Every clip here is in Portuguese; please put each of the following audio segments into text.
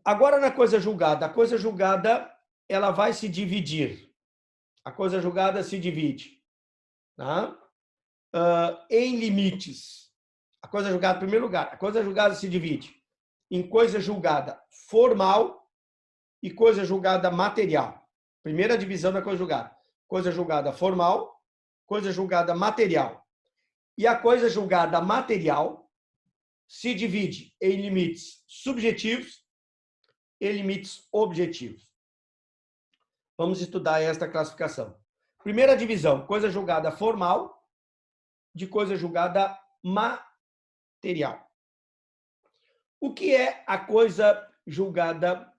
Agora, na coisa julgada. A coisa julgada, ela vai se dividir. A coisa julgada se divide, tá? Em limites. A coisa julgada, em primeiro lugar, a coisa julgada se divide em coisa julgada formal e coisa julgada material. Primeira divisão da coisa julgada. Coisa julgada formal, coisa julgada material. E a coisa julgada material se divide em limites subjetivos e limites objetivos. Vamos estudar esta classificação. Primeira divisão, coisa julgada formal de coisa julgada material. O que é a coisa julgada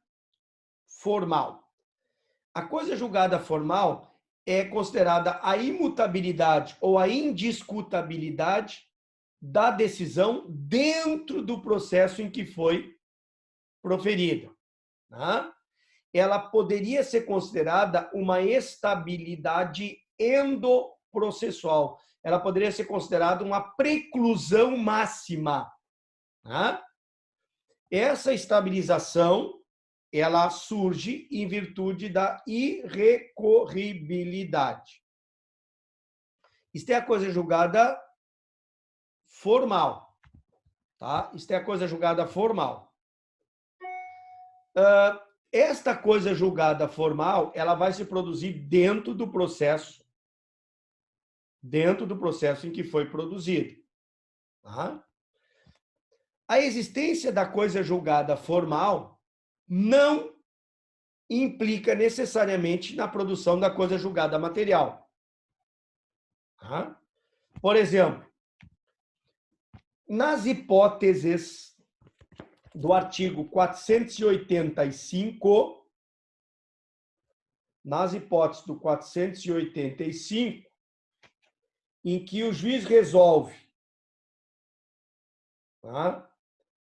formal? A coisa julgada formal é considerada a imutabilidade ou a indiscutibilidade da decisão dentro do processo em que foi proferida. Tá? Ela poderia ser considerada uma estabilidade endoprocessual. Ela poderia ser considerada uma preclusão máxima. Tá? Essa estabilização, ela surge em virtude da irrecorribilidade. Isto é a coisa julgada formal. Tá? Isto é a coisa julgada formal. Esta coisa julgada formal, ela vai se produzir dentro do processo em que foi produzido. Tá? A existência da coisa julgada formal não implica necessariamente na produção da coisa julgada material. Tá? Por exemplo, nas hipóteses do artigo 485, nas hipóteses do 485, em que o juiz resolve, tá?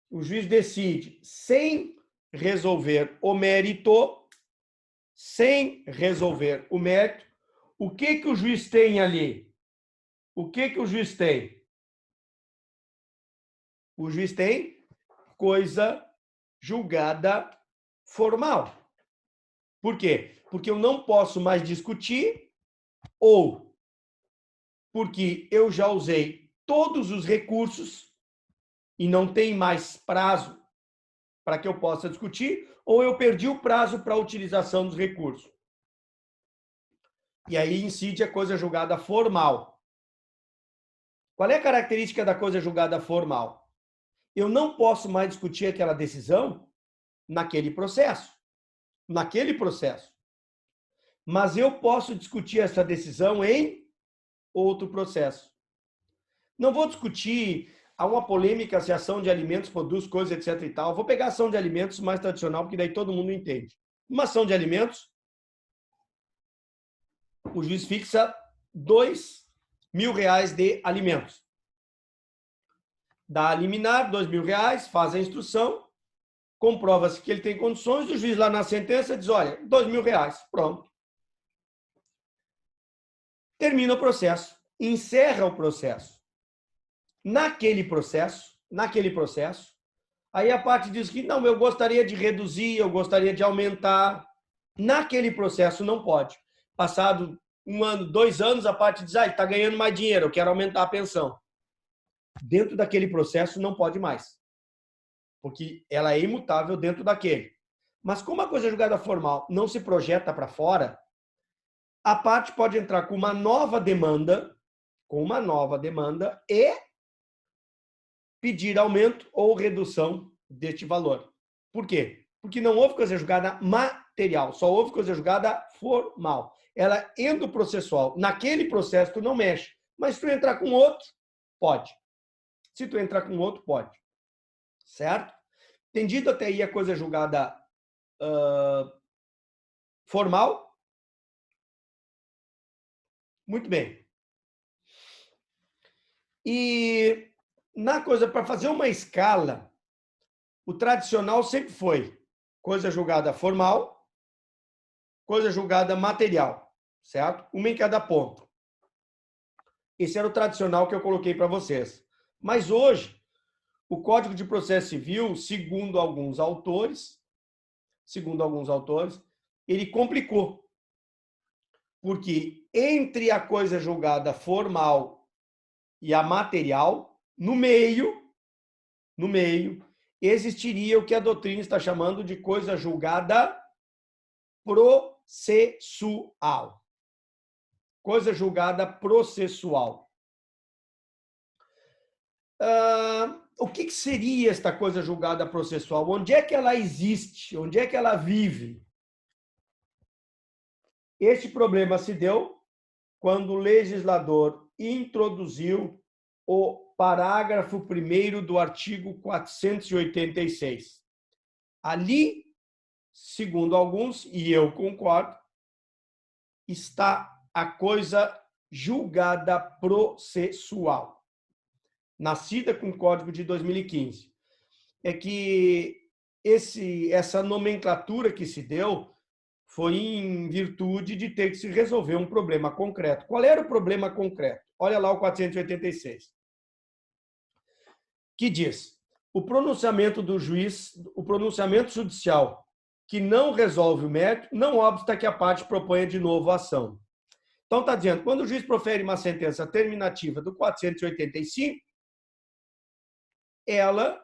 O juiz decide sem resolver o mérito, o que o juiz tem ali? O que o juiz tem? O juiz tem coisa julgada formal. Por quê? Porque eu não posso mais discutir ou porque eu já usei todos os recursos e não tem mais prazo para que eu possa discutir, ou eu perdi o prazo para a utilização dos recursos. E aí incide a coisa julgada formal. Qual é a característica da coisa julgada formal? Eu não posso mais discutir aquela decisão naquele processo. Mas eu posso discutir essa decisão em outro processo. Não vou discutir, há uma polêmica se a ação de alimentos produz coisa, etc. e tal. Vou pegar a ação de alimentos mais tradicional, porque daí todo mundo entende. Uma ação de alimentos, o juiz fixa R$2.000 de alimentos. Dá a liminar, R$2.000, faz a instrução, comprova-se que ele tem condições, o juiz lá na sentença diz, olha, R$2.000, pronto. Termina o processo, encerra o processo. Naquele processo, aí a parte diz que não, eu gostaria de reduzir, eu gostaria de aumentar. Naquele processo não pode. Passado 1 ano, 2 anos, a parte diz, está ganhando mais dinheiro, eu quero aumentar a pensão. Dentro daquele processo não pode mais, porque ela é imutável dentro daquele. Mas como a coisa julgada formal não se projeta para fora, a parte pode entrar com uma nova demanda, e pedir aumento ou redução deste valor. Por quê? Porque não houve coisa julgada material, só houve coisa julgada formal. Ela é endoprocessual. Naquele processo tu não mexe, mas se tu entrar com outro, pode. Se tu entrar com outro, pode. Certo? Entendido até aí a coisa julgada formal? Muito bem. E na coisa, para fazer uma escala, o tradicional sempre foi coisa julgada formal, coisa julgada material, certo? Uma em cada ponto. Esse era o tradicional que eu coloquei para vocês. Mas hoje, o Código de Processo Civil, segundo alguns autores, ele complicou. Porque entre a coisa julgada formal e a material, no meio, existiria o que a doutrina está chamando de coisa julgada processual. Coisa julgada processual. O que seria esta coisa julgada processual? Onde é que ela existe? Onde é que ela vive? Este problema se deu quando o legislador introduziu o parágrafo 1º do artigo 486. Ali, segundo alguns, e eu concordo, está a coisa julgada processual, nascida com o Código de 2015. É que essa nomenclatura que se deu foi em virtude de ter que se resolver um problema concreto. Qual era o problema concreto? Olha lá o 486. Que diz: o pronunciamento do juiz, o pronunciamento judicial que não resolve o mérito, não obsta que a parte proponha de novo a ação. Então está dizendo, quando o juiz profere uma sentença terminativa do 485, ela,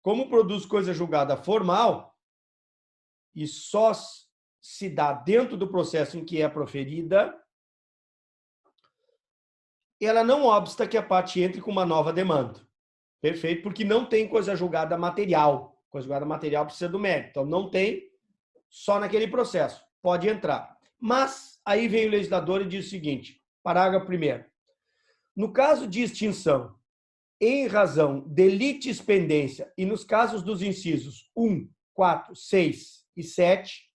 como produz coisa julgada formal, e só se dá dentro do processo em que é proferida, ela não obsta que a parte entre com uma nova demanda. Perfeito? Porque não tem coisa julgada material. Coisa julgada material precisa do mérito. Então, não tem só naquele processo. Pode entrar. Mas, aí vem o legislador e diz o seguinte, parágrafo 1º. No caso de extinção, em razão de litispendência, e nos casos dos incisos 1, 4, 6 e 7,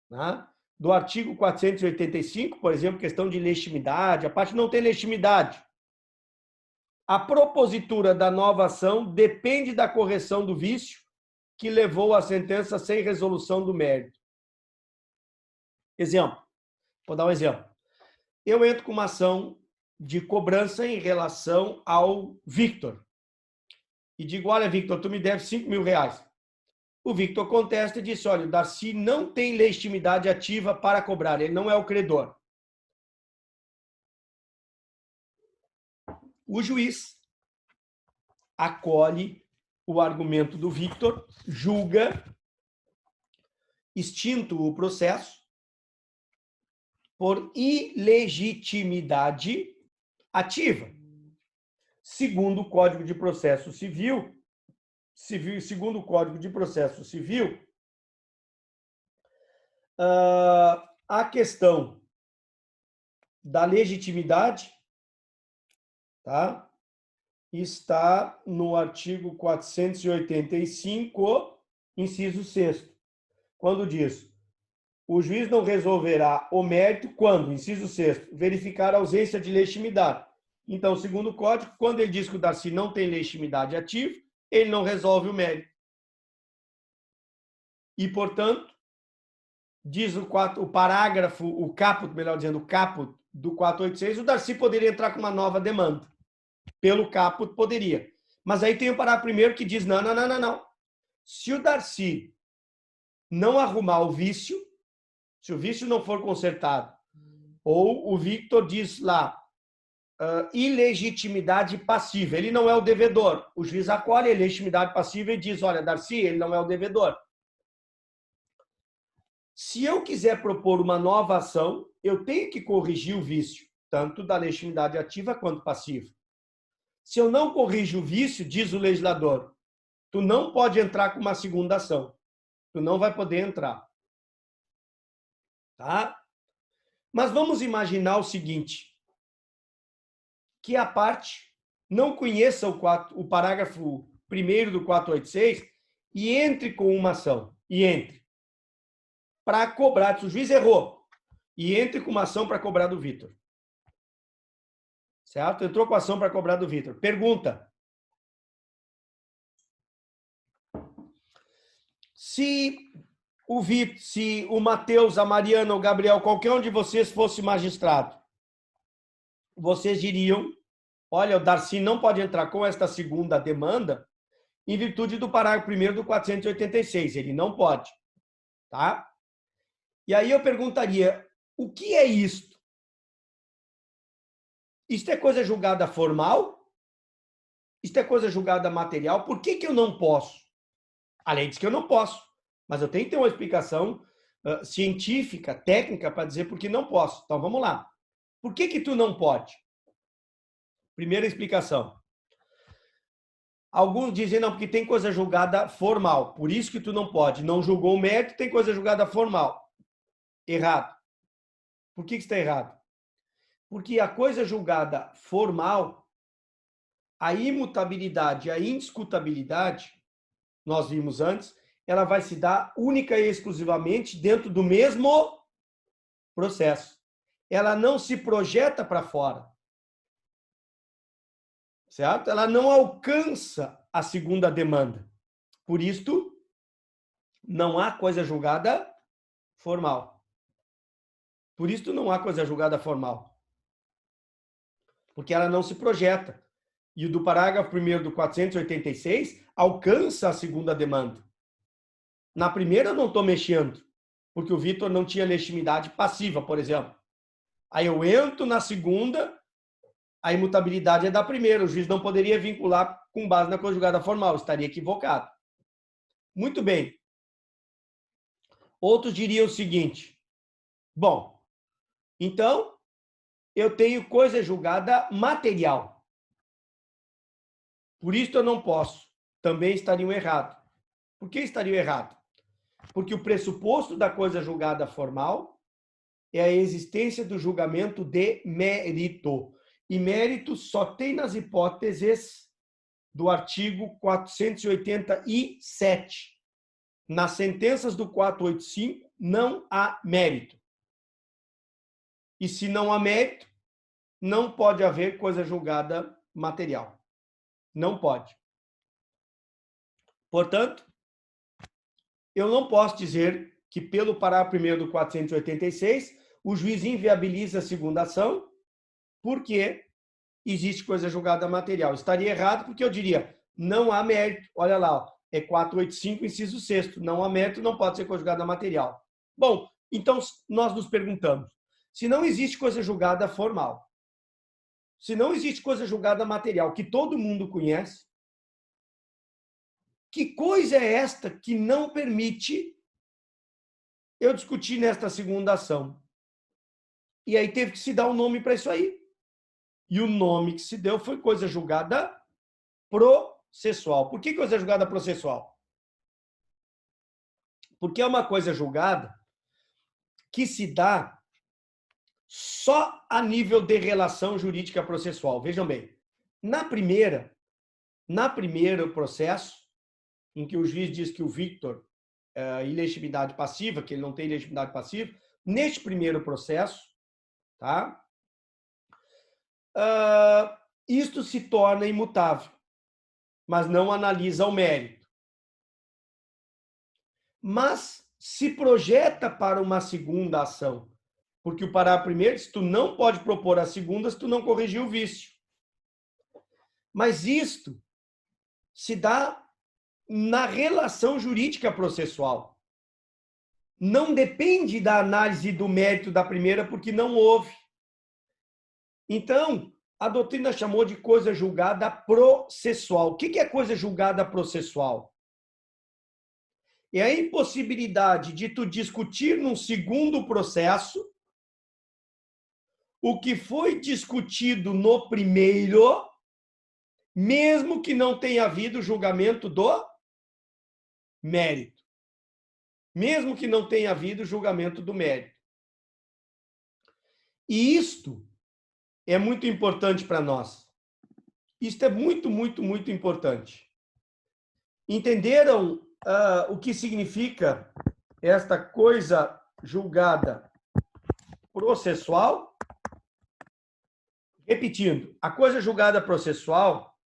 né, do artigo 485, por exemplo, questão de legitimidade, a parte não tem legitimidade. A propositura da nova ação depende da correção do vício que levou à sentença sem resolução do mérito. Exemplo. Vou dar um exemplo. Eu entro com uma ação de cobrança em relação ao Victor. E digo, olha, Victor, tu me deve 5 mil reais. O Victor contesta e disse, olha, o Darcy não tem legitimidade ativa para cobrar, ele não é o credor. O juiz acolhe o argumento do Victor, julga, extinto o processo, por ilegitimidade ativa. Segundo o Código de Processo Civil, segundo o Código de Processo Civil, a questão da legitimidade, tá, está no artigo 485, inciso 6º, quando diz: o juiz não resolverá o mérito quando, inciso 6º, verificar a ausência de legitimidade. Então, segundo o Código, quando ele diz que o Darcy não tem legitimidade ativa, ele não resolve o mérito. E, portanto, diz o parágrafo, o caput, melhor dizendo, o caput do 486, o Darcy poderia entrar com uma nova demanda. Pelo caput, poderia. Mas aí tem o parágrafo 1º que diz, não. Se o Darcy não arrumar o vício, se o vício não for consertado, ou o Victor diz lá, ilegitimidade passiva, ele não é o devedor. O juiz acolhe a ilegitimidade passiva e diz, olha, Darcy, ele não é o devedor. Se eu quiser propor uma nova ação, eu tenho que corrigir o vício, tanto da legitimidade ativa quanto passiva. Se eu não corrijo o vício, diz o legislador, tu não pode entrar com uma segunda ação. Tu não vai poder entrar. Tá? Mas vamos imaginar o seguinte, que a parte não conheça o parágrafo 1º do 486 e entre com uma ação. E entre. Para cobrar, se o juiz errou, e entre com uma ação para cobrar do Victor. Certo? Entrou com a ação para cobrar do Victor. Pergunta. Se o Matheus, a Mariana, o Gabriel, qualquer um de vocês fosse magistrado, vocês diriam, olha, o Darcy não pode entrar com esta segunda demanda, em virtude do parágrafo 1º do 486. Ele não pode. Tá? E aí eu perguntaria, o que é isto? Isto é coisa julgada formal? Isto é coisa julgada material? Por que eu não posso? A lei diz que eu não posso, mas eu tenho que ter uma explicação científica, técnica, para dizer por que não posso. Então, vamos lá. Por que tu não pode? Primeira explicação. Alguns dizem, não, porque tem coisa julgada formal, por isso que tu não pode. Não julgou o mérito, tem coisa julgada formal. Errado. Por que está errado? Porque a coisa julgada formal, a imutabilidade, a indiscutibilidade, nós vimos antes, ela vai se dar única e exclusivamente dentro do mesmo processo. Ela não se projeta para fora. Certo? Ela não alcança a segunda demanda. Por isto, não há coisa julgada formal. Por isto, não há coisa julgada formal. Porque ela não se projeta. E o do parágrafo 1º do 486 alcança a segunda demanda. Na primeira, eu não estou mexendo, porque o Vitor não tinha legitimidade passiva, por exemplo. Aí eu entro na segunda, a imutabilidade é da primeira. O juiz não poderia vincular com base na coisa julgada formal, estaria equivocado. Muito bem. Outros diriam o seguinte: bom, então eu tenho coisa julgada material. Por isso eu não posso. Também estariam errados. Por que estariam errados? Porque o pressuposto da coisa julgada formal é a existência do julgamento de mérito. E mérito só tem nas hipóteses do artigo 487. Nas sentenças do 485, não há mérito. E se não há mérito, não pode haver coisa julgada material. Não pode. Portanto, eu não posso dizer que, pelo parágrafo 1º do 486, o juiz inviabiliza a segunda ação, porque existe coisa julgada material. Estaria errado, porque eu diria, não há mérito. Olha lá, ó, é 485, inciso 6º. Não há mérito, não pode ser coisa julgada material. Bom, então nós nos perguntamos, se não existe coisa julgada formal, se não existe coisa julgada material que todo mundo conhece, que coisa é esta que não permite eu discutir nesta segunda ação? E aí teve que se dar um nome para isso aí. E o nome que se deu foi coisa julgada processual. Por que coisa julgada processual? Porque é uma coisa julgada que se dá só a nível de relação jurídica processual. Vejam bem, na primeiro processo, em que o juiz diz que o Victor ilegitimidade passiva, que ele não tem ilegitimidade passiva, neste primeiro processo, tá? Isto se torna imutável, mas não analisa o mérito. Mas se projeta para uma segunda ação, porque o parágrafo 1º diz que tu não pode propor a segunda se tu não corrigir o vício. Mas isto se dá na relação jurídica processual. Não depende da análise do mérito da primeira, porque não houve. Então, a doutrina chamou de coisa julgada processual. O que é coisa julgada processual? É a impossibilidade de tu discutir num segundo processo o que foi discutido no primeiro, mesmo que não tenha havido julgamento do mérito. Mesmo que não tenha havido julgamento do mérito. E isto é muito importante para nós. Isto é muito, muito, muito importante. Entenderam o que significa esta coisa julgada processual? Repetindo, a coisa julgada processual,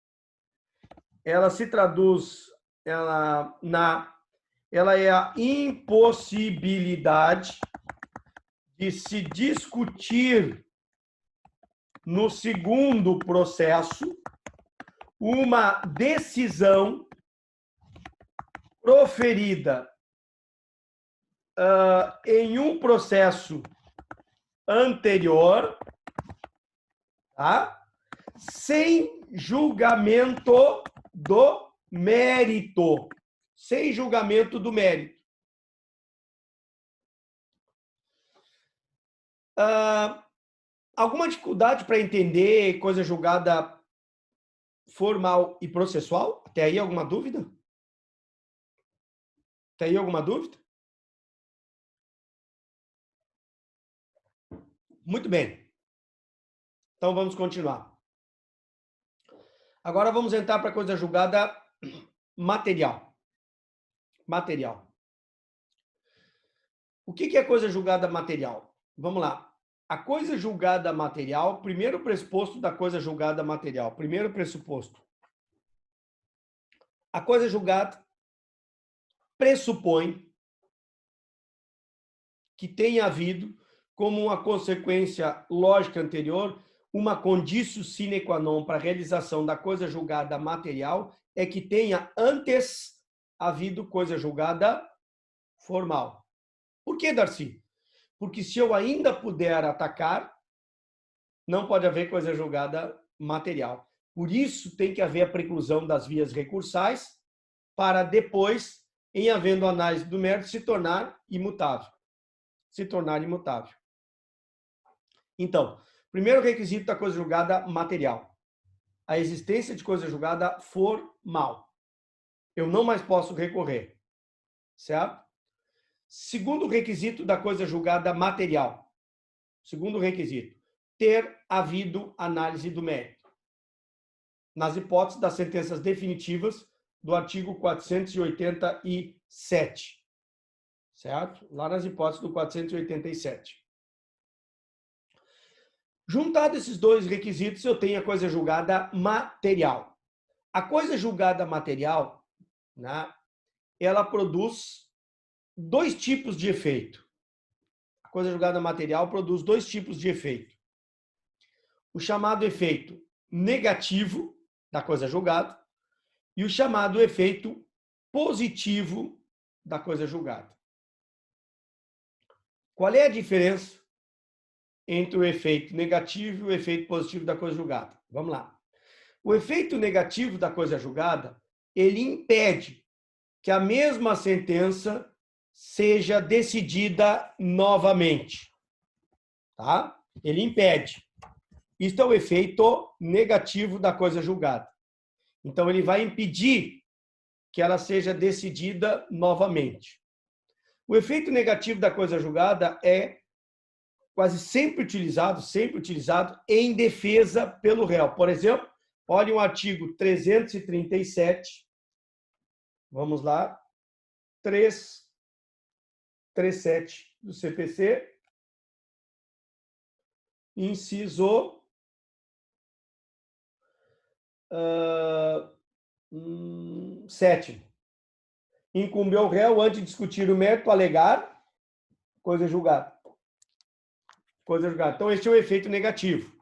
ela se traduz, ela é a impossibilidade de se discutir no segundo processo uma decisão proferida em um processo anterior, tá? Sem julgamento do mérito. Sem julgamento do mérito. Alguma dificuldade para entender coisa julgada formal e processual? Até aí alguma dúvida? Até aí alguma dúvida? Muito bem. Então vamos continuar. Agora vamos entrar para a coisa julgada material. Material. O que é coisa julgada material? Vamos lá. A coisa julgada material, primeiro pressuposto da coisa julgada material. Primeiro pressuposto. A coisa julgada pressupõe que tenha havido, como uma consequência lógica anterior, uma conditio sine qua non para a realização da coisa julgada material, é que tenha antes havido coisa julgada formal. Por que, Darcy? Porque se eu ainda puder atacar, não pode haver coisa julgada material. Por isso tem que haver a preclusão das vias recursais para depois, em havendo análise do mérito, se tornar imutável. Se tornar imutável. Então, primeiro requisito da coisa julgada material. A existência de coisa julgada formal. Eu não mais posso recorrer. Certo? Segundo requisito da coisa julgada material. Segundo requisito. Ter havido análise do mérito. Nas hipóteses das sentenças definitivas do artigo 487. Certo? Lá nas hipóteses do 487. Juntado esses dois requisitos, eu tenho a coisa julgada material. A coisa julgada material, né, ela produz dois tipos de efeito. A coisa julgada material produz dois tipos de efeito. O chamado efeito negativo da coisa julgada e o chamado efeito positivo da coisa julgada. Qual é a diferença entre o efeito negativo e o efeito positivo da coisa julgada? Vamos lá. O efeito negativo da coisa julgada, ele impede que a mesma sentença seja decidida novamente. Tá? Ele impede. Isto é o efeito negativo da coisa julgada. Então, ele vai impedir que ela seja decidida novamente. O efeito negativo da coisa julgada é quase sempre utilizado em defesa pelo réu. Por exemplo, olhe o artigo 337. Vamos lá. 337 do CPC. Inciso 7. Incumbe ao réu, antes de discutir o mérito, alegar coisa julgada. Coisa julgada. Então, este é o efeito negativo.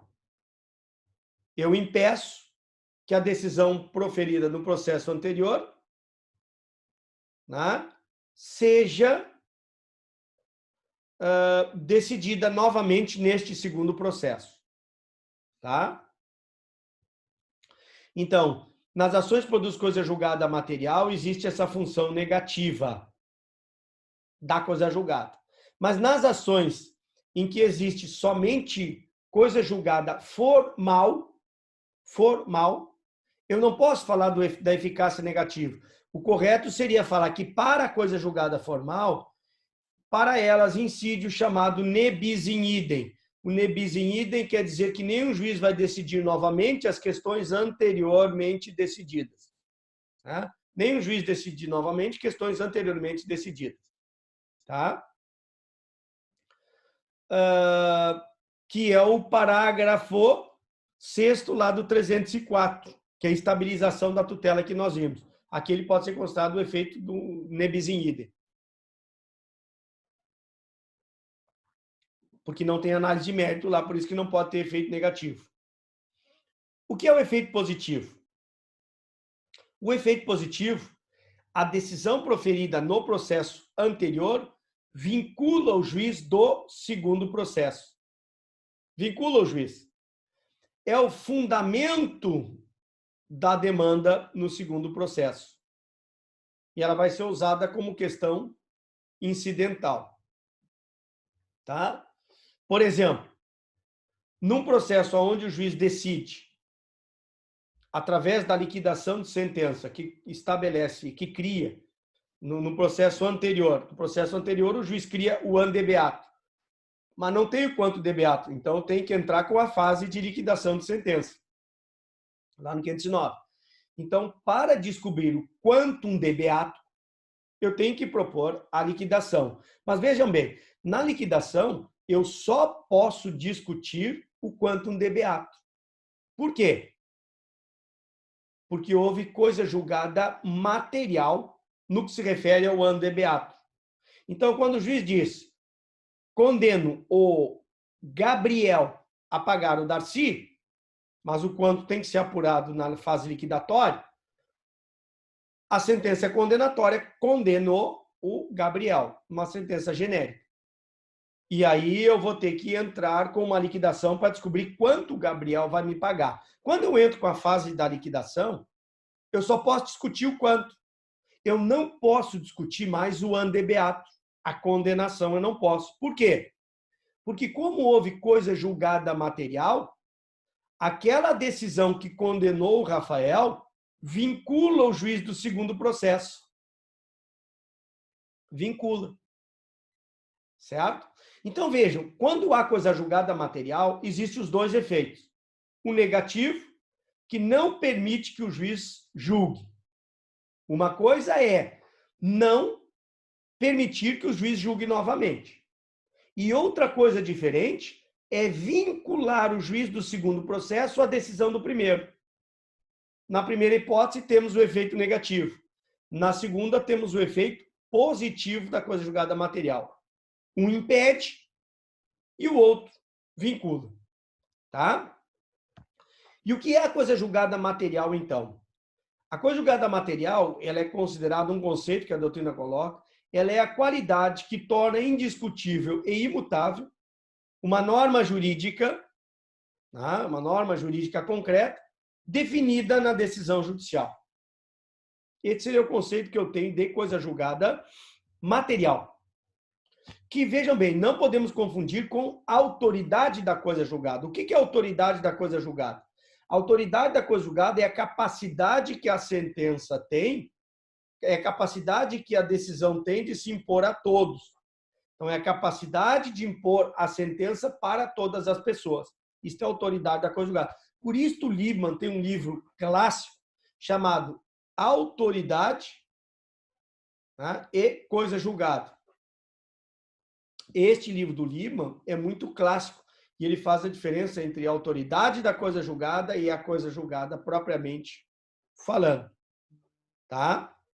Eu impeço que a decisão proferida no processo anterior, né, seja decidida novamente neste segundo processo. Tá? Então, nas ações que produz coisa julgada material, existe essa função negativa da coisa julgada. Mas nas ações em que existe somente coisa julgada formal, eu não posso falar da eficácia negativa. O correto seria falar que para a coisa julgada formal, para elas incide o chamado ne bis in idem. O ne bis in idem quer dizer que nenhum juiz vai decidir novamente as questões anteriormente decididas. Tá? Nenhum juiz decide novamente questões anteriormente decididas. Tá? Que é o parágrafo 6º lá do 304, que é a estabilização da tutela que nós vimos. Aqui ele pode ser considerado o efeito do ne bis in idem. Porque não tem análise de mérito lá, por isso que não pode ter efeito negativo. O que é o efeito positivo? O efeito positivo a decisão proferida no processo anterior vincula o juiz do segundo processo. Vincula o juiz. É o fundamento da demanda no segundo processo. E ela vai ser usada como questão incidental. Tá? Por exemplo, num processo onde o juiz decide, através da liquidação de sentença, que estabelece, que cria, no processo anterior. No processo anterior, o juiz cria o andebeato. Mas não tem o quanto debeato, então tem que entrar com a fase de liquidação de sentença, lá no 509. Então, para descobrir o quantum debeato, eu tenho que propor a liquidação. Mas vejam bem, na liquidação, eu só posso discutir o quantum debeato. Por quê? Porque houve coisa julgada material no que se refere ao andebeato. Então, quando o juiz diz condeno o Gabriel a pagar o Darcy, mas o quanto tem que ser apurado na fase liquidatória, a sentença condenatória condenou o Gabriel, uma sentença genérica. E aí eu vou ter que entrar com uma liquidação para descobrir quanto o Gabriel vai me pagar. Quando eu entro com a fase da liquidação, eu só posso discutir o quanto. Eu não posso discutir mais o andebeato, a condenação, eu não posso. Por quê? Porque como houve coisa julgada material, aquela decisão que condenou o Rafael vincula o juiz do segundo processo. Vincula. Certo? Então, vejam, quando há coisa julgada material, existem os dois efeitos. O negativo, que não permite que o juiz julgue. Uma coisa é não permitir que o juiz julgue novamente. E outra coisa diferente é vincular o juiz do segundo processo à decisão do primeiro. Na primeira hipótese, temos o efeito negativo. Na segunda, temos o efeito positivo da coisa julgada material. Um impede e o outro vincula. Tá? E o que é a coisa julgada material, então? A coisa julgada material, ela é considerada um conceito que a doutrina coloca, ela é a qualidade que torna indiscutível e imutável uma norma jurídica, né, uma norma jurídica concreta, definida na decisão judicial. Esse seria o conceito que eu tenho de coisa julgada material. Que, vejam bem, não podemos confundir com a autoridade da coisa julgada. O que é a autoridade da coisa julgada? A autoridade da coisa julgada é a capacidade que a sentença tem, é a capacidade que a decisão tem de se impor a todos. Então, é a capacidade de impor a sentença para todas as pessoas. Isso é a autoridade da coisa julgada. Por isso, o Liebman tem um livro clássico chamado Autoridade, né, e Coisa Julgada. Este livro do Liebman é muito clássico e ele faz a diferença entre a autoridade da coisa julgada e a coisa julgada propriamente falando. Tá?